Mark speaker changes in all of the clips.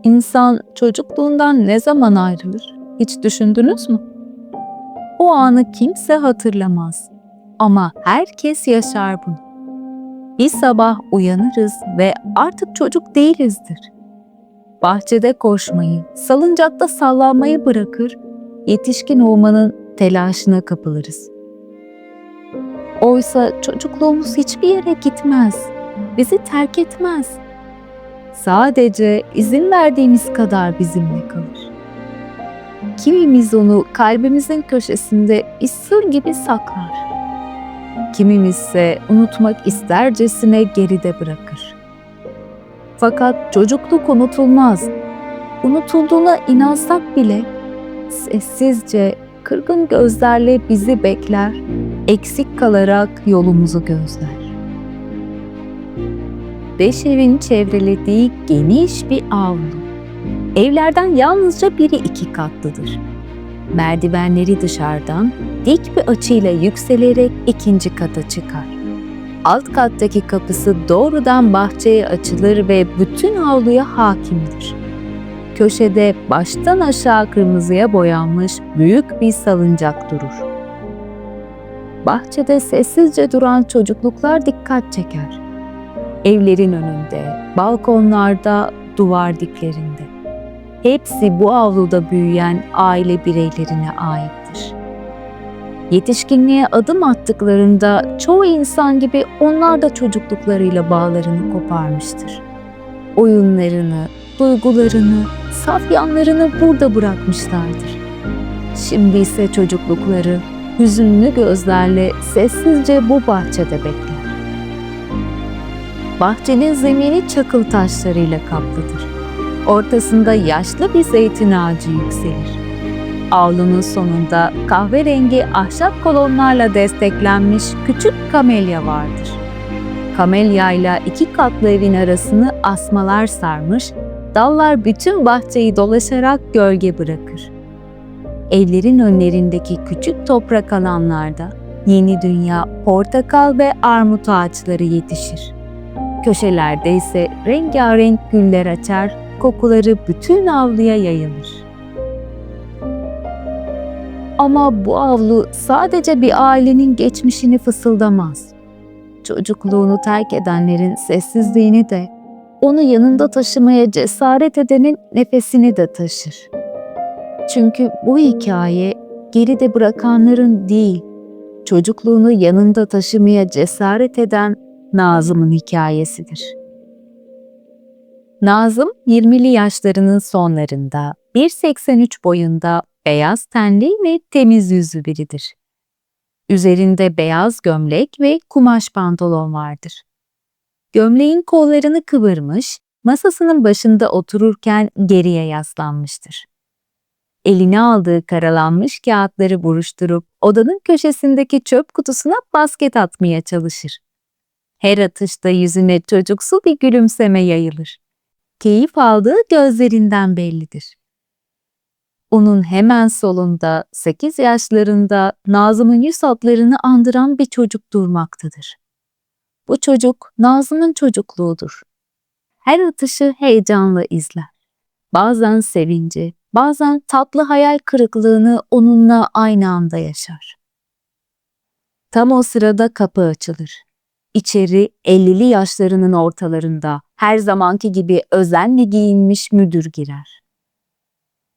Speaker 1: İnsan çocukluğundan ne zaman ayrılır? Hiç düşündünüz mü? O anı kimse hatırlamaz ama herkes yaşar bunu. Bir sabah uyanırız ve artık çocuk değilizdir. Bahçede koşmayı, salıncakta sallanmayı bırakır, yetişkin olmanın telaşına kapılırız. Oysa çocukluğumuz hiçbir yere gitmez, bizi terk etmez. Sadece izin verdiğimiz kadar bizimle kalır. Kimimiz onu kalbimizin köşesinde bir sır gibi saklar. Kimimiz ise unutmak istercesine geride bırakır. Fakat çocukluk unutulmaz. Unutulduğuna inansak bile sessizce, kırgın gözlerle bizi bekler, eksik kalarak yolumuzu gözler. 5 evin çevrelediği geniş bir avlu. Evlerden yalnızca biri 2 katlıdır. Merdivenleri dışarıdan dik bir açıyla yükselerek 2. kata çıkar. Alt kattaki kapısı doğrudan bahçeye açılır ve bütün avluya hakimdir. Köşede baştan aşağı kırmızıya boyanmış büyük bir salıncak durur. Bahçede sessizce duran çocukluklar dikkat çeker. Evlerin önünde, balkonlarda, duvar diplerinde. Hepsi bu avluda büyüyen aile bireylerine aittir. Yetişkinliğe adım attıklarında çoğu insan gibi onlar da çocukluklarıyla bağlarını koparmıştır. Oyunlarını, duygularını, saf yanlarını burada bırakmışlardır. Şimdi ise çocuklukları hüzünlü gözlerle sessizce bu bahçede bekler. Bahçenin zemini çakıl taşlarıyla kaplıdır. Ortasında yaşlı bir zeytin ağacı yükselir. Avlunun sonunda kahverengi ahşap kolonlarla desteklenmiş küçük kamelya vardır. Kamelyayla 2 katlı evin arasını asmalar sarmış, dallar bütün bahçeyi dolaşarak gölge bırakır. Evlerin önlerindeki küçük toprak alanlarda yeni dünya portakal ve armut ağaçları yetişir. Köşelerde ise rengarenk güller açar, kokuları bütün avluya yayılır. Ama bu avlu sadece bir ailenin geçmişini fısıldamaz. Çocukluğunu terk edenlerin sessizliğini de, onu yanında taşımaya cesaret edenin nefesini de taşır. Çünkü bu hikaye geride bırakanların değil, çocukluğunu yanında taşımaya cesaret eden Nazım'ın hikayesidir. Nazım 20'li yaşlarının sonlarında, 1,83 boyunda, beyaz tenli ve temiz yüzlü biridir. Üzerinde beyaz gömlek ve kumaş pantolon vardır. Gömleğin kollarını kıvırmış, masasının başında otururken geriye yaslanmıştır. Eline aldığı karalanmış kağıtları buruşturup odanın köşesindeki çöp kutusuna basket atmaya çalışır. Her atışta yüzüne çocuksu bir gülümseme yayılır. Keyif aldığı gözlerinden bellidir. Onun hemen solunda 8 yaşlarında Nazım'ın yüz hatlarını andıran bir çocuk durmaktadır. Bu çocuk Nazım'ın çocukluğudur. Her atışı heyecanla izler. Bazen sevinci, bazen tatlı hayal kırıklığını onunla aynı anda yaşar. Tam o sırada kapı açılır. İçeri 50'li yaşlarının ortalarında her zamanki gibi özenle giyinmiş müdür girer.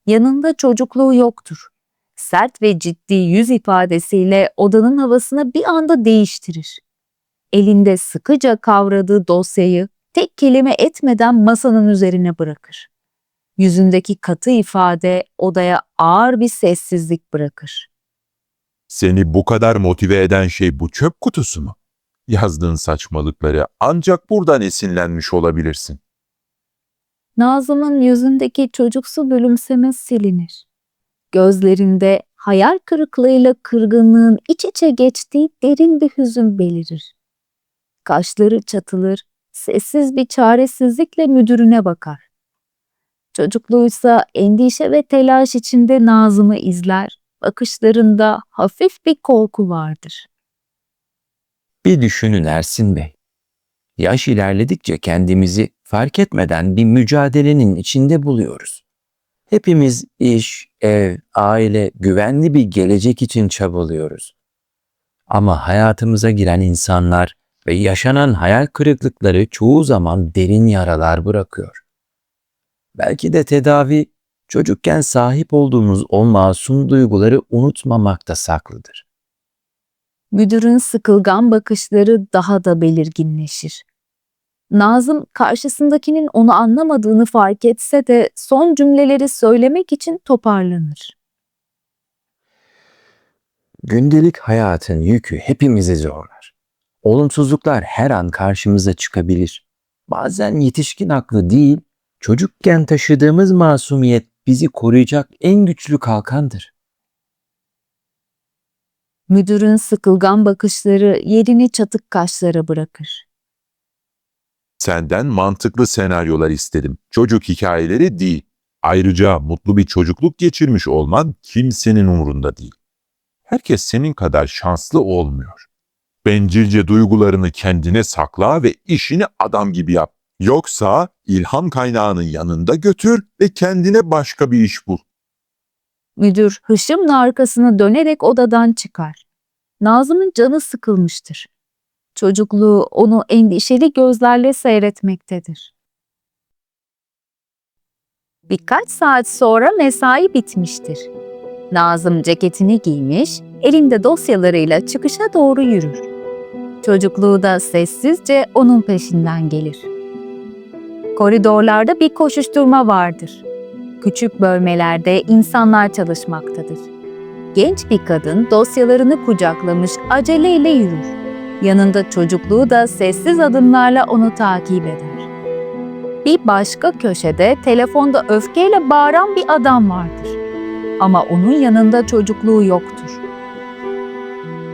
Speaker 1: Yanında çocukluğu yoktur. Sert ve ciddi yüz ifadesiyle odanın havasını bir anda değiştirir. Elinde sıkıca kavradığı dosyayı tek kelime etmeden masanın üzerine bırakır. Yüzündeki katı ifade odaya ağır bir sessizlik bırakır.
Speaker 2: Seni bu kadar motive eden şey bu çöp kutusu mu? Yazdığın saçmalıkları ancak buradan esinlenmiş olabilirsin.
Speaker 1: Nazım'ın yüzündeki çocuksu gülümseme silinir. Gözlerinde hayal kırıklığıyla kırgınlığın iç içe geçtiği derin bir hüzün belirir. Kaşları çatılır, sessiz bir çaresizlikle müdürüne bakar. Çocukluysa endişe ve telaş içinde Nazım'ı izler, bakışlarında hafif bir korku vardır.
Speaker 3: Bir düşünün Ersin Bey. Yaş ilerledikçe kendimizi fark etmeden bir mücadelenin içinde buluyoruz. Hepimiz iş, ev, aile, güvenli bir gelecek için çabalıyoruz. Ama hayatımıza giren insanlar ve yaşanan hayal kırıklıkları çoğu zaman derin yaralar bırakıyor. Belki de tedavi, çocukken sahip olduğumuz o masum duyguları unutmamakta saklıdır.
Speaker 1: Müdürün sıkılgan bakışları daha da belirginleşir. Nazım karşısındakinin onu anlamadığını fark etse de son cümleleri söylemek için toparlanır.
Speaker 3: Gündelik hayatın yükü hepimizi zorlar. Olumsuzluklar her an karşımıza çıkabilir. Bazen yetişkin aklı değil, çocukken taşıdığımız masumiyet bizi koruyacak en güçlü kalkandır.
Speaker 1: Müdürün sıkılgan bakışları yerini çatık kaşlara bırakır.
Speaker 2: Senden mantıklı senaryolar istedim. Çocuk hikayeleri değil. Ayrıca mutlu bir çocukluk geçirmiş olman kimsenin umurunda değil. Herkes senin kadar şanslı olmuyor. Bencilce duygularını kendine sakla ve işini adam gibi yap. Yoksa ilham kaynağının yanında götür ve kendine başka bir iş bul.
Speaker 1: Müdür hışımla arkasını dönerek odadan çıkar. Nazım'ın canı sıkılmıştır. Çocukluğu onu endişeli gözlerle seyretmektedir. Birkaç saat sonra mesai bitmiştir. Nazım ceketini giymiş, elinde dosyalarıyla çıkışa doğru yürür. Çocukluğu da sessizce onun peşinden gelir. Koridorlarda bir koşuşturma vardır. Küçük bölmelerde insanlar çalışmaktadır. Genç bir kadın dosyalarını kucaklamış aceleyle yürür. Yanında çocukluğu da sessiz adımlarla onu takip eder. Bir başka köşede telefonda öfkeyle bağıran bir adam vardır. Ama onun yanında çocukluğu yoktur.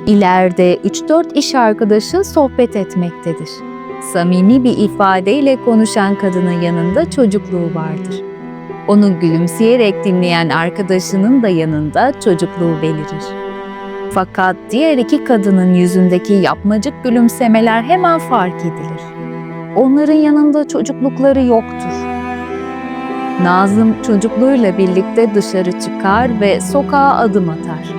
Speaker 1: İleride 3-4 iş arkadaşı sohbet etmektedir. Samimi bir ifadeyle konuşan kadının yanında çocukluğu vardır. Onu gülümseyerek dinleyen arkadaşının da yanında çocukluğu belirir. Fakat diğer iki kadının yüzündeki yapmacık gülümsemeler hemen fark edilir. Onların yanında çocuklukları yoktur. Nazım çocukluğuyla birlikte dışarı çıkar ve sokağa adım atar.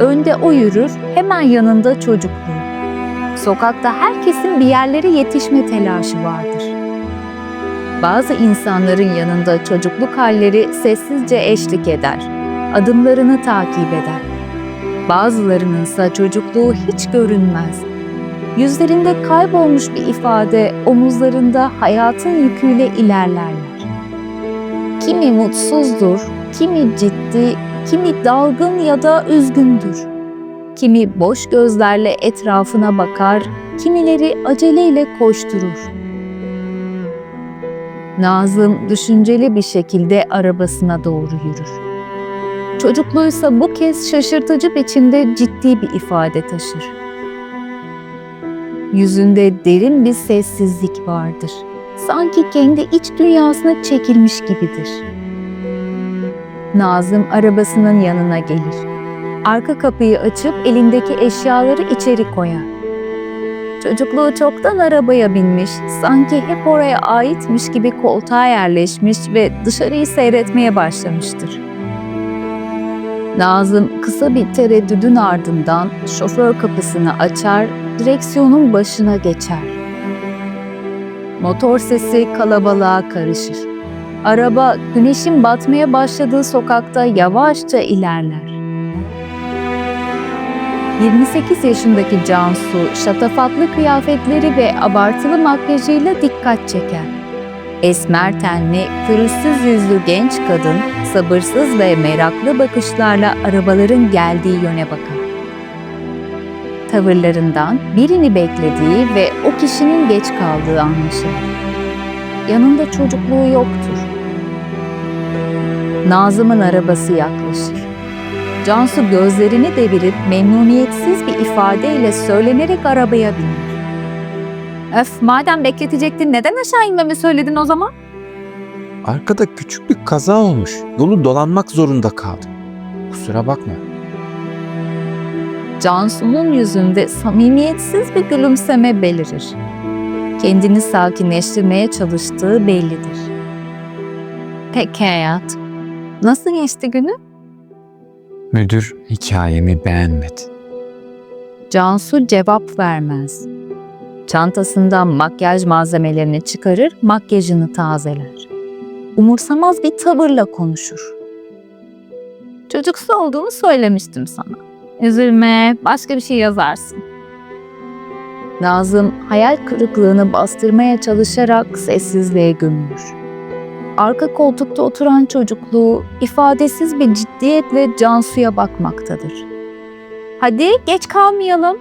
Speaker 1: Önde o yürür, hemen yanında çocukluğu. Sokakta herkesin bir yerlere yetişme telaşı vardır. Bazı insanların yanında çocukluk halleri sessizce eşlik eder, adımlarını takip eder. Bazılarınınsa çocukluğu hiç görünmez. Yüzlerinde kaybolmuş bir ifade, omuzlarında hayatın yüküyle ilerlerler. Kimi mutsuzdur, kimi ciddi, kimi dalgın ya da üzgündür. Kimi boş gözlerle etrafına bakar, kimileri aceleyle koşturur. Nazım düşünceli bir şekilde arabasına doğru yürür. Çocukluğuysa bu kez şaşırtıcı biçimde ciddi bir ifade taşır. Yüzünde derin bir sessizlik vardır. Sanki kendi iç dünyasına çekilmiş gibidir. Nazım arabasının yanına gelir. Arka kapıyı açıp elindeki eşyaları içeri koyar. Çocukluğu çoktan arabaya binmiş, sanki hep oraya aitmiş gibi koltuğa yerleşmiş ve dışarıyı seyretmeye başlamıştır. Nazım kısa bir tereddüdün ardından şoför kapısını açar, direksiyonun başına geçer. Motor sesi kalabalığa karışır. Araba güneşin batmaya başladığı sokakta yavaşça ilerler. 28 yaşındaki Cansu, şatafatlı kıyafetleri ve abartılı makyajıyla dikkat çeker. Esmer tenli, pürüzsüz yüzlü genç kadın, sabırsız ve meraklı bakışlarla arabaların geldiği yöne bakar. Tavırlarından birini beklediği ve o kişinin geç kaldığı anlaşılır. Yanında çocukluğu yoktur. Nazım'ın arabası yaklaşır. Cansu gözlerini devirip memnuniyetsiz bir ifadeyle söylenerek arabaya biner. "Öf, madem bekletecektin neden aşağı inmemi söyledin o zaman?"
Speaker 3: Arkada küçük bir kaza olmuş. Yolu dolanmak zorunda kaldım. Kusura bakma.
Speaker 1: Cansu'nun yüzünde samimiyetsiz bir gülümseme belirir. Kendini sakinleştirmeye çalıştığı bellidir. Peki hayat, nasıl geçti günü?
Speaker 3: Müdür hikayemi beğenmedi.
Speaker 1: Cansu cevap vermez. Çantasından makyaj malzemelerini çıkarır, makyajını tazeler. Umursamaz bir tavırla konuşur. Çocuksu olduğunu söylemiştim sana. Üzülme, başka bir şey yazarsın. Nazım hayal kırıklığını bastırmaya çalışarak sessizliğe gömülür. Arka koltukta oturan çocukluğu ifadesiz bir ciddiyetle Cansu'ya bakmaktadır. Hadi geç kalmayalım.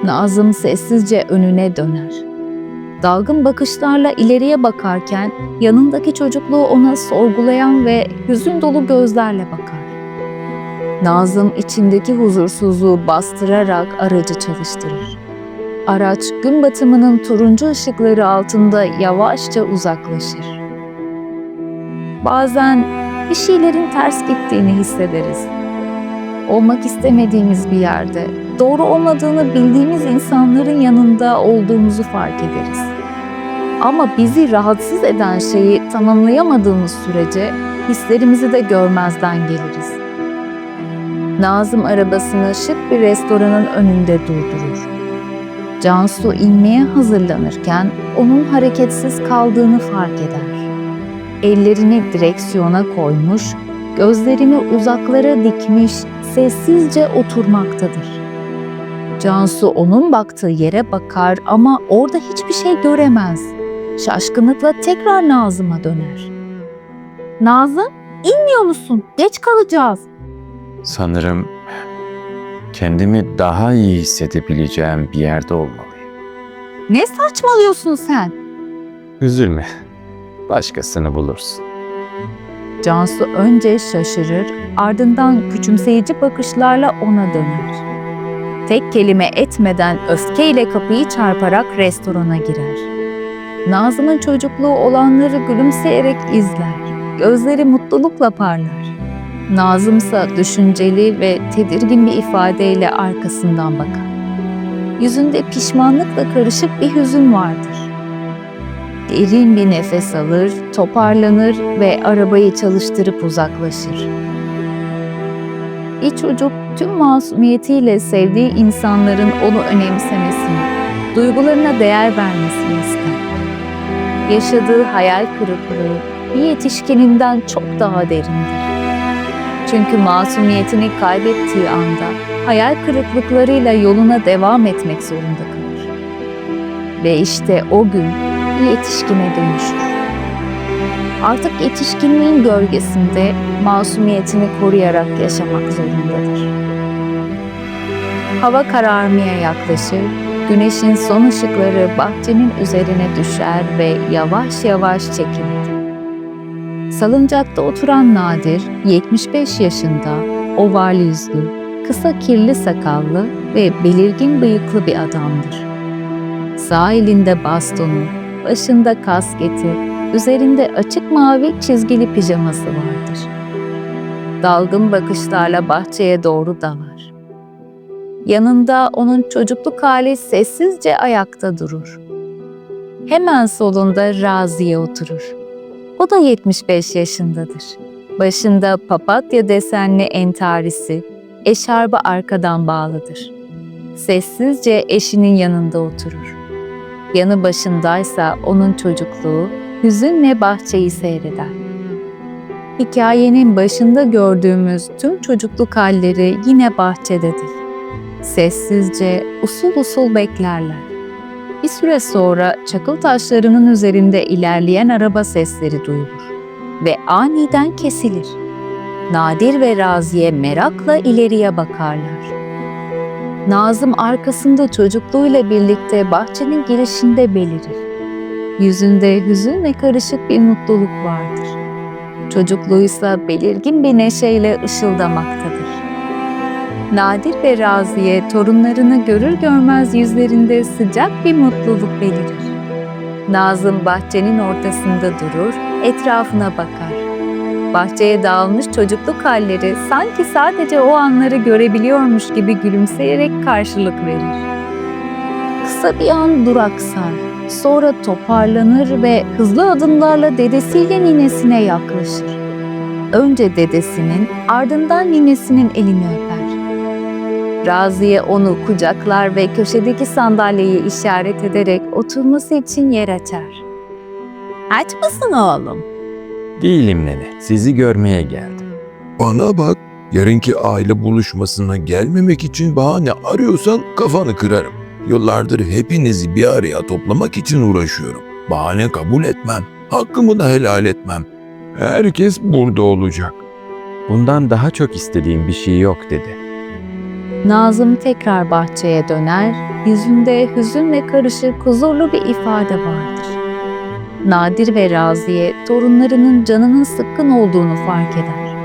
Speaker 1: Nazım sessizce önüne döner. Dalgın bakışlarla ileriye bakarken yanındaki çocukluğu ona sorgulayan ve hüzün dolu gözlerle bakar. Nazım içindeki huzursuzluğu bastırarak aracı çalıştırır. Araç gün batımının turuncu ışıkları altında yavaşça uzaklaşır. Bazen bir şeylerin ters gittiğini hissederiz. Olmak istemediğimiz bir yerde, doğru olmadığını bildiğimiz insanların yanında olduğumuzu fark ederiz. Ama bizi rahatsız eden şeyi tamamlayamadığımız sürece hislerimizi de görmezden geliriz. Nazım arabasını şık bir restoranın önünde durdurur. Cansu inmeye hazırlanırken onun hareketsiz kaldığını fark eder. Ellerini direksiyona koymuş, gözlerini uzaklara dikmiş, sessizce oturmaktadır. Cansu onun baktığı yere bakar ama orada hiçbir şey göremez. Şaşkınlıkla tekrar Nazım'a döner. Nazım, inmiyor musun? Geç kalacağız.
Speaker 3: Sanırım kendimi daha iyi hissedebileceğim bir yerde olmalıyım.
Speaker 1: Ne saçmalıyorsun sen?
Speaker 3: Üzülme, başkasını bulursun.
Speaker 1: Cansu önce şaşırır, ardından küçümseyici bakışlarla ona döner. Tek kelime etmeden öfkeyle kapıyı çarparak restorana girer. Nazım'ın çocukluğu olanları gülümseyerek izler. Gözleri mutlulukla parlar. Nazım'sa düşünceli ve tedirgin bir ifadeyle arkasından bakar. Yüzünde pişmanlıkla karışık bir hüzün vardır. Derin bir nefes alır, toparlanır ve arabayı çalıştırıp uzaklaşır. Bir çocuk tüm masumiyetiyle sevdiği insanların onu önemsemesini, duygularına değer vermesini ister. Yaşadığı hayal kırıklığı bir yetişkininden çok daha derindir. Çünkü masumiyetini kaybettiği anda hayal kırıklıklarıyla yoluna devam etmek zorunda kalır. Ve işte o gün bir yetişkine dönüşür. Artık yetişkinliğin gölgesinde masumiyetini koruyarak yaşamak zorundadır. Hava kararmaya yaklaşır, güneşin son ışıkları bahçenin üzerine düşer ve yavaş yavaş çekilir. Salıncakta oturan Nadir, 75 yaşında, oval yüzlü, kısa kirli sakallı ve belirgin bıyıklı bir adamdır. Sağ elinde bastonu, başında kasketi, üzerinde açık mavi çizgili pijaması vardır. Dalgın bakışlarla bahçeye doğru dalar. Yanında onun çocukluk hali sessizce ayakta durur. Hemen solunda Raziye oturur. O da 75 yaşındadır. Başında papatya desenli entarisi, eşarbı arkadan bağlıdır. Sessizce eşinin yanında oturur. Yanı başındaysa onun çocukluğu, hüzünle bahçeyi seyreder. Hikayenin başında gördüğümüz tüm çocukluk halleri yine bahçededir. Sessizce, usul usul beklerler. Bir süre sonra çakıl taşlarının üzerinde ilerleyen araba sesleri duyulur ve aniden kesilir. Nadir ve Raziye merakla ileriye bakarlar. Nazım arkasında çocukluğuyla birlikte bahçenin girişinde belirir. Yüzünde hüzünle karışık bir mutluluk vardır. Çocukluysa belirgin bir neşeyle ışıldamaktadır. Nadir ve Raziye torunlarını görür görmez yüzlerinde sıcak bir mutluluk belirir. Nazım bahçenin ortasında durur, etrafına bakar. Bahçeye dağılmış çocukluk halleri sanki sadece o anları görebiliyormuş gibi gülümseyerek karşılık verir. Kısa bir an duraksar, Sonra toparlanır ve hızlı adımlarla dedesiyle ninesine yaklaşır. Önce dedesinin, ardından ninesinin elini öper. Raziye onu kucaklar ve köşedeki sandalyeyi işaret ederek oturması için yer açar. Aç mısın oğlum?
Speaker 3: Değilim nene, sizi görmeye geldim.
Speaker 4: Bana bak, yarınki aile buluşmasına gelmemek için bahane arıyorsan kafanı kırarım. Yıllardır hepinizi bir araya toplamak için uğraşıyorum. Bahane kabul etmem, hakkımı da helal etmem. Herkes burada olacak.
Speaker 3: Bundan daha çok istediğim bir şey yok dedi.
Speaker 1: Nazım tekrar bahçeye döner, yüzünde hüzünle karışık huzurlu bir ifade vardır. Nadir ve Raziye torunlarının canının sıkkın olduğunu fark eder.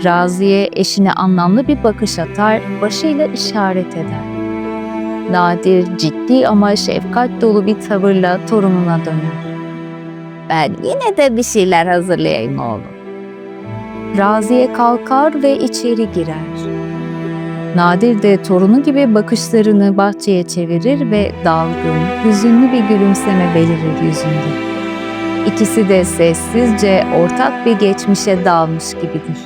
Speaker 1: Raziye eşine anlamlı bir bakış atar, başıyla işaret eder. Nadir ciddi ama şefkat dolu bir tavırla torununa döner. Ben yine de bir şeyler hazırlayayım oğlum. Raziye kalkar ve içeri girer. Nadir de torunu gibi bakışlarını bahçeye çevirir ve dalgın, hüzünlü bir gülümseme belirir yüzünde. İkisi de sessizce ortak bir geçmişe dalmış gibidir.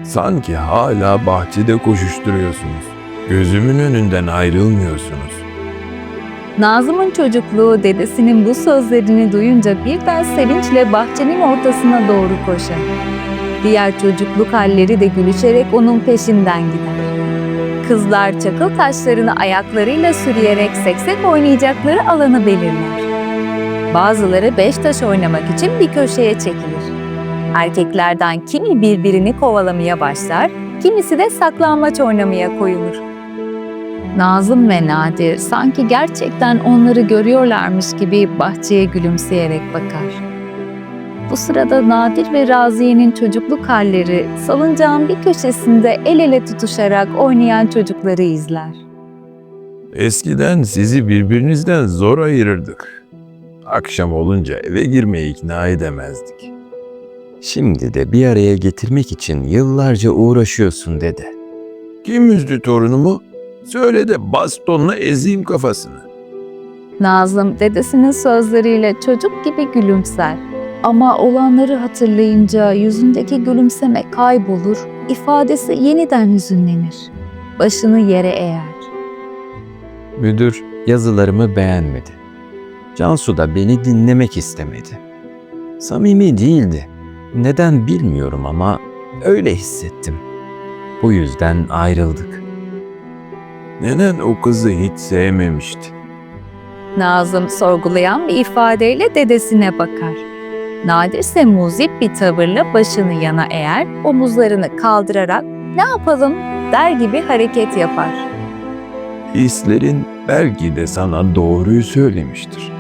Speaker 4: Sanki hala bahçede koşuşturuyorsunuz. Gözümün önünden ayrılmıyorsunuz.
Speaker 1: Nazım'ın çocukluğu dedesinin bu sözlerini duyunca birden sevinçle bahçenin ortasına doğru koşar. Diğer çocukluk halleri de gülüşerek onun peşinden gider. Kızlar çakıl taşlarını ayaklarıyla sürüyerek seksek oynayacakları alanı belirler. Bazıları beş taş oynamak için bir köşeye çekilir. Erkeklerden kimi birbirini kovalamaya başlar, kimisi de saklambaç oynamaya koyulur. Nazım ve Nadir sanki gerçekten onları görüyorlarmış gibi bahçeye gülümseyerek bakar. Bu sırada Nadir ve Raziye'nin çocukluk halleri salıncağın bir köşesinde el ele tutuşarak oynayan çocukları izler.
Speaker 4: Eskiden sizi birbirinizden zor ayırırdık. Akşam olunca eve girmeye ikna edemezdik.
Speaker 3: Şimdi de bir araya getirmek için yıllarca uğraşıyorsun dede.
Speaker 4: Kim üzdü torunumu? Söyle de bastonla ezeyim kafasını.
Speaker 1: Nazım dedesinin sözleriyle çocuk gibi gülümser. Ama olanları hatırlayınca yüzündeki gülümseme kaybolur, ifadesi yeniden hüzünlenir. Başını yere eğer.
Speaker 3: Müdür yazılarımı beğenmedi. Cansu da beni dinlemek istemedi. Samimi değildi. Neden bilmiyorum ama öyle hissettim. Bu yüzden ayrıldık.
Speaker 4: Nenen o kızı hiç sevmemişti.
Speaker 1: Nazım sorgulayan bir ifadeyle dedesine bakar. Nadir ise muzip bir tavırla başını yana eğer, omuzlarını kaldırarak "Ne yapalım?" der gibi hareket yapar.
Speaker 4: Hislerin belki de sana doğruyu söylemiştir.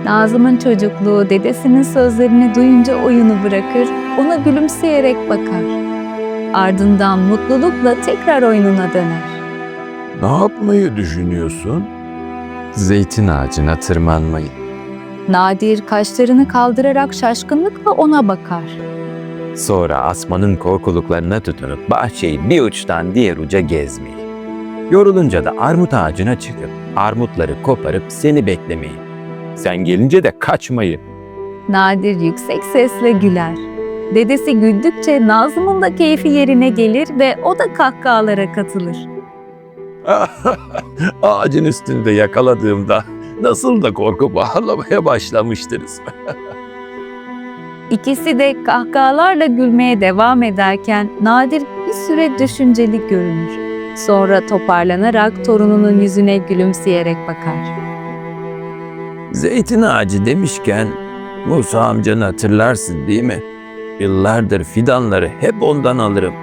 Speaker 1: Nazım'ın çocukluğu dedesinin sözlerini duyunca oyunu bırakır, ona gülümseyerek bakar. Ardından mutlulukla tekrar oyununa döner.
Speaker 4: Ne yapmayı düşünüyorsun?
Speaker 3: Zeytin ağacına tırmanmayı.
Speaker 1: Nadir kaşlarını kaldırarak şaşkınlıkla ona bakar.
Speaker 3: Sonra asmanın korkuluklarına tutunup bahçeyi bir uçtan diğer uca gezmeyi. Yorulunca da armut ağacına çıkıp armutları koparıp seni beklemeyi. Sen gelince de kaçmayı.
Speaker 1: Nadir yüksek sesle güler. Dedesi güldükçe Nazım'ın da keyfi yerine gelir ve o da kahkahalara katılır.
Speaker 4: Ağacın üstünde yakaladığımda nasıl da korkup ağlamaya başlamıştınız.
Speaker 1: İkisi de kahkahalarla gülmeye devam ederken Nadir bir süre düşünceli görünür. Sonra toparlanarak torununun yüzüne gülümseyerek bakar.
Speaker 4: Zeytin ağacı demişken Musa amcanı hatırlarsın değil mi? Yıllardır fidanları hep ondan alırım.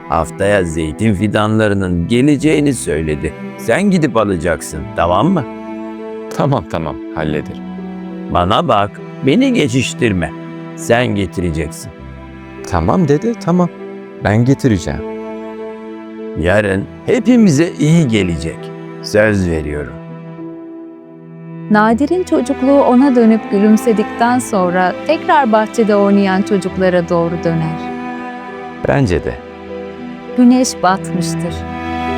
Speaker 4: Haftaya zeytin fidanlarının geleceğini söyledi. Sen gidip alacaksın, tamam mı?
Speaker 3: Tamam hallederim.
Speaker 4: Bana bak, beni geçiştirme. Sen getireceksin.
Speaker 3: Tamam dede tamam. Ben getireceğim.
Speaker 4: Yarın hepimize iyi gelecek. Söz veriyorum.
Speaker 1: Nadir'in çocukluğu ona dönüp gülümsedikten sonra tekrar bahçede oynayan çocuklara doğru döner.
Speaker 3: Bence de.
Speaker 1: Güneş batmıştır.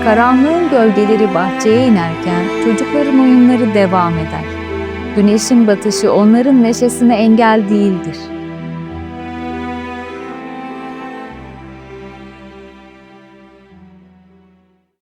Speaker 1: Karanlığın gölgeleri bahçeye inerken çocukların oyunları devam eder. Güneşin batışı onların neşesine engel değildir.